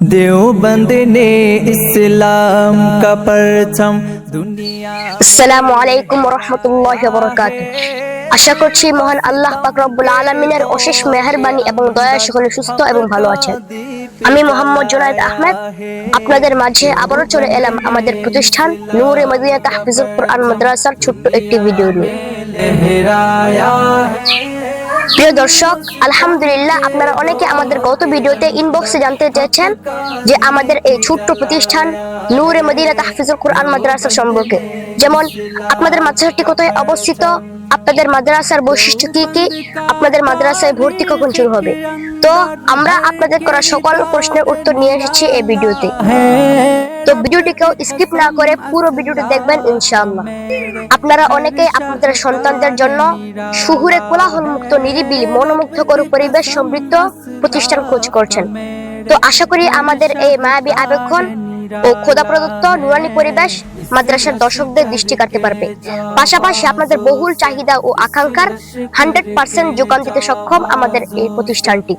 देवबंद ने इस्लाम का परचम दुनिया। আসসালামু আলাইকুম ওয়া রাহমাতুল্লাহি ওয়া বারাকাতুহু। আশা করছি মহান আল্লাহ পাক রব্বুল আলামিনের অশেষ মেহেরবানি এবং দয়া সকলে সুস্থ এবং ভালো আছেন। আমি মোহাম্মদ জুনায়েদ আহমেদ আপনাদের মাঝে আবারও চলে এলাম আমাদের প্রতিষ্ঠান নূরে মদিনা তাহফিজুল কুরআন মাদ্রাসার ছোট্ট একটি ভিডিও নিয়ে। প্রিয় দর্শক, আলহামদুলিল্লাহ আপনারা অনেকে আমাদের গত ভিডিওতে ইনবক্সে জানতে চেয়েছেন যে আমাদের এই ছোট্ট প্রতিষ্ঠান নূরে মদিনা তাহফিজুল কুরআন মাদ্রাসা সম্পর্কে, যেমন আপনাদের মাদ্রাসাটি কোথায় অবস্থিত, আপনাদের মাদ্রাসার বৈশিষ্ট্য কি কি, আপনাদের মাদ্রাসায় ভর্তি কখন শুরু হবে। তো আমরা আপনাদের করা সকল প্রশ্নের উত্তর নিয়ে এসেছি এই ভিডিওতে। তো ভিডিওটিকেও স্কিপ না করে পুরো ভিডিওটি দেখবেন ইনশাআল্লাহ। আপনারা অনেকেই আপনাদের সন্তানদের জন্য শহুরে কোলাহল মুক্ত নিরিবিলি মনোমুগ্ধকর পরিবেশ সমৃদ্ধ প্রতিষ্ঠান খোঁজ করছেন। তো আশা করি আমাদের এই মায়াবী আবেক্ষণ ও খোদা প্রদত্ত নুরানি পরিবেশ মাদ্রাসার দর্শকদের দৃষ্টি কাটতে পারবে। পাশাপাশি আপনাদের বহুল চাহিদা ও আকাঙ্ক্ষার 100% যোগান দিতে সক্ষম আমাদের এই প্রতিষ্ঠানটি।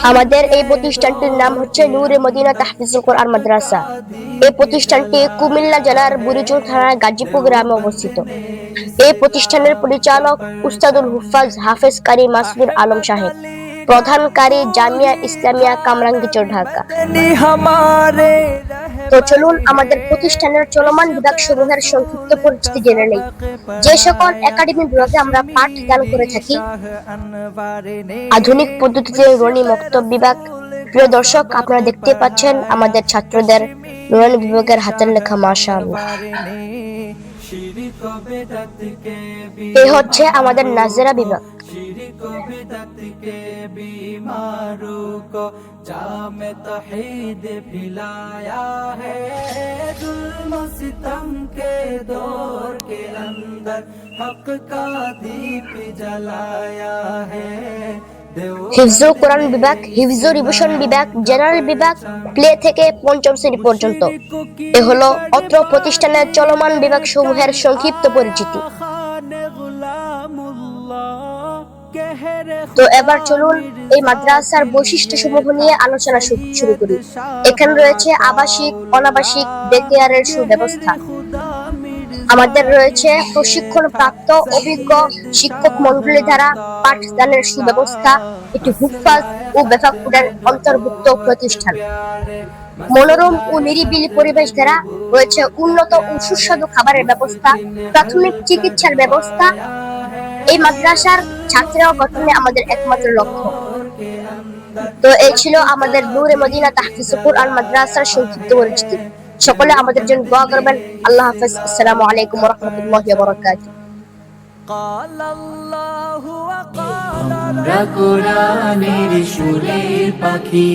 আমাদের এই প্রতিষ্ঠানটির নাম হচ্ছে নূরে মদিনা তাহফিজুল কুরআন মাদ্রাসা। এই প্রতিষ্ঠানটি কুমিল্লা জেলার বুড়িচং থানার গাজীপুর গ্রামে অবস্থিত। এই প্রতিষ্ঠানের পরিচালক উস্তাদুল হুফাজ হাফেজ কারি মাসুদুর আলম সাহেব, প্রধান কারি জামিয়া ইসলামিয়া কামরাঙ্গীরচর, ঢাকা। তো চলুন আমাদের প্রতিষ্ঠানের চলমান বিভাগ সমূহের সংক্ষিপ্ত পরিচিতি জেনে নেই। যে সকল একাডেমি বিভাগে আমরা পাঠ দান করে থাকি: আধুনিক পদ্ধতিতে নুরানি মক্তব বিভাগ। প্রিয় দর্শক, আপনারা দেখতে পাচ্ছেন আমাদের ছাত্রদের নুরানি বিভাগের হাতের লেখা, মাশাআল্লাহ। এই হচ্ছে আমাদের নাজেরা বিভাগ। হিফজুল কোরআন বিভাগ, হিফজুল রিভিশন বিভাগ, জেনারেল বিভাগ, প্লে থেকে পঞ্চম শ্রেণী পর্যন্ত। এ হলো অত্র প্রতিষ্ঠানের চলমান বিভাগ সমূহের সংক্ষিপ্ত পরিচিতি। তো এবার চলুন এই মাদ্রাসার বৈশিষ্ট্য সমূহ নিয়ে আলোচনা শুরু করি। এখানে রয়েছে আবাসিক, অনাবাসিক ডে কেয়ারের সুব্যবস্থা। আমাদের রয়েছে প্রশিক্ষণ প্রাপ্ত অভিজ্ঞ শিক্ষক মন্ডলী দ্বারা পাঠদানের সুব্যবস্থা। এটি হুফাজ ও বেফাকুদের অন্তর্ভুক্ত প্রতিষ্ঠান। মনোরম ও নিরিবিলি পরিবেশ দ্বারা রয়েছে উন্নত ও সুস্বাদু খাবারের ব্যবস্থা, প্রাথমিক চিকিৎসার ব্যবস্থা। এই মাদ্রাসার ছাত্রীরাও গঠনে আমাদের একমাত্র লক্ষ্য। তো এই ছিল আমাদের নূরে মদিনা তাহফিজুল কুরআন মাদ্রাসার সংক্ষিপ্ত পরিচিতি। সকলে আমাদের জন্য দোয়া করবেন। আল্লাহ হাফেজ। আসসালামু আলাইকুম ওয়া রাহমাতুল্লাহি ওয়া বারাকাতুহু। আমরা কোরআনের সুরের পাখি।